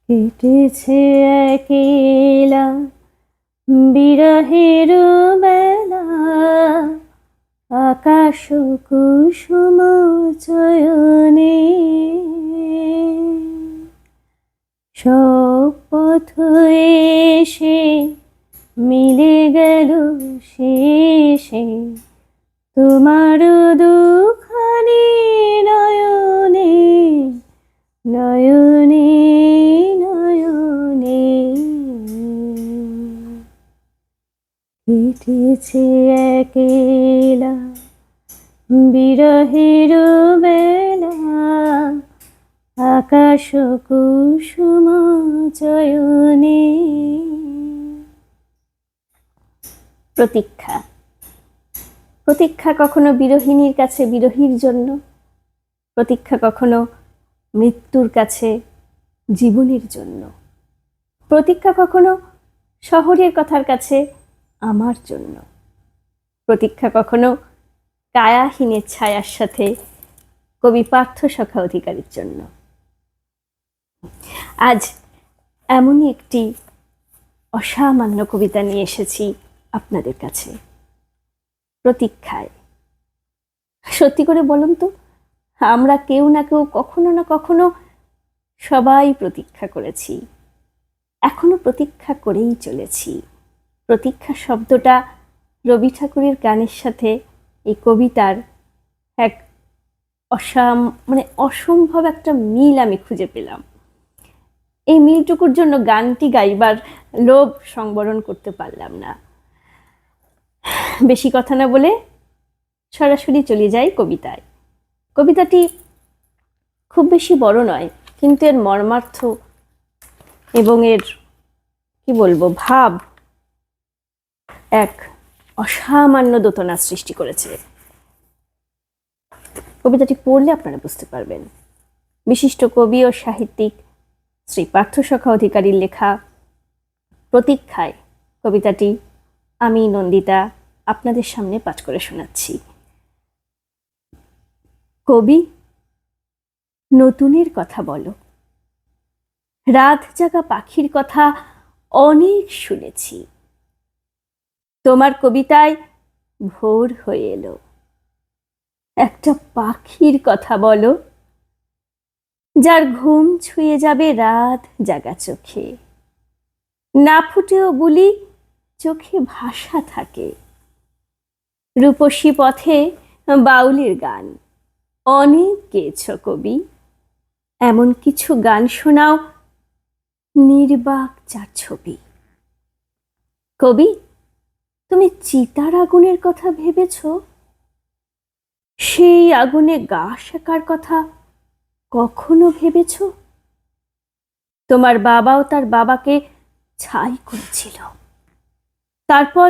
কেটেছে একলা বিরহের বেলা, আকাশ কুসুম চয়নে। সব পথ এসে মিলে গেল শেষে তোমার দুখানি নয়নে, নয়নে নয়নে। কেটেছে একলা বিরহের বেলা, আকাশ কুসুম চয়নে। প্রতীক্ষা। প্রতীক্ষা কখনো বিরহিণীর কাছে বিরহীর জন্য, প্রতীক্ষা কখনো মৃত্যুর কাছে জীবনের জন্য, প্রতীক্ষা কখনো শহরের কথার কাছে আমার জন্য, প্রতীক্ষা কখনো কায়াহীনের ছায়ার সাথে কবি পার্থসখা অধিকারীর জন্য। আজ এমনই একটি অসামান্য কবিতা নিয়ে এসেছি আপনাদের কাছে, প্রতীক্ষায়। সত্যি করে বলুন তো, আমরা কেউ না কেউ কখনো না কখনো সবাই প্রতীক্ষা করেছি, এখনো প্রতীক্ষা করেই চলেছি। প্রতীক্ষা শব্দটা রবি ঠাকুরের গানের সাথে এই কবিতার এক অসম্ভব একটা মিল আমি খুঁজে পেলাম। এই মিলটুকুর জন্য গানটি গাইবার লোভ সংবরণ করতে পারলাম না। বেশি কথা না বলে সরাসরি চলে যাই কবিতায়। কবিতাটি খুব বেশি বড় নয়, কিন্তু এর মর্মার্থ এবং এর কি বলবো ভাব এক অসামান্য দোতনা সৃষ্টি করেছে। কবিতাটি পড়লে আপনারা বুঝতে পারবেন। বিশিষ্ট কবি ও সাহিত্যিক শ্রী পার্থসখা অধিকারীর লেখা প্রতীক্ষায় কবিতাটি আমি নন্দিতা আপনাদের সামনে পাঠ করে শোনাচ্ছি। কবি, নতুনের কথা বলো, রাত জাগা পাখির কথা অনেক শুনেছি। তোমার কবিতায় ভোর হয়ে এলো, একটা পাখির কথা বলো, যার ঘুম ছুঁয়ে যাবে রাত জাগা চোখে। না ফুটেও বুলি চোখে ভাষা থাকে, রূপসী পথে বাউলের গান অনেক গেয়েছ কবি। এমন কিছু গান শোনাও, নির্বাক যার ছবি। কবি, তুমি চিতার আগুনের কথা ভেবেছ? সেই আগুনে গা শেখার কথা কখনো ভেবেছ? তোমার বাবাও তার বাবাকে ছাই করেছিল, তারপর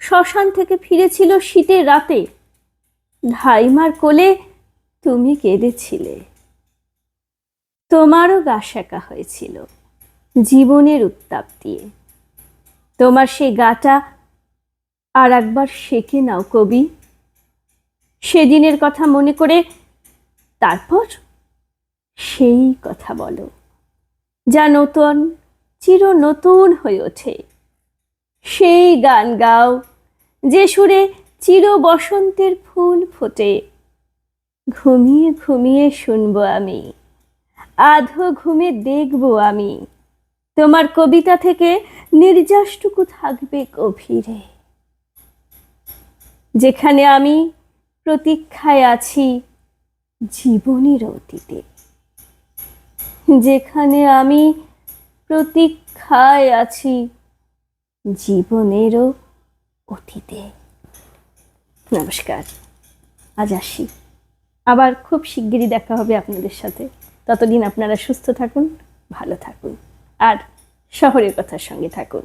শ্মশান থেকে ফিরেছিল শীতের রাতে। ধাইমার কোলে তুমি কেঁদেছিলে, তোমারও গা শেখা হয়েছিল জীবনের উত্তাপ দিয়ে। তোমার সেই গাটা আর একবার সেকে নাও কবি, সেদিনের কথা মনে করে। তারপর সেই কথা বলো যা নতুন, চির নতুন হয়ে ওঠে। সেই গান গাও যে সুরে চির বসন্তের ফুল ফোটে। ঘুমিয়ে ঘুমিয়ে শুনবো আমি, আধো ঘুমে দেখবো আমি, তোমার কবিতা থেকে নির্যাসটুকু থাকবে গভীরে। যেখানে আমি প্রতীক্ষায় আছি জীবনের অতীতে, যেখানে আমি প্রতীক্ষায় আছি জীবনেরও অতীতে। নমস্কার, আজ আসি। আবার খুব শিগগিরই দেখা হবে আপনাদের সাথে। ততদিন আপনারা সুস্থ থাকুন, ভালো থাকুন আর শহরের কথার সঙ্গে থাকুন।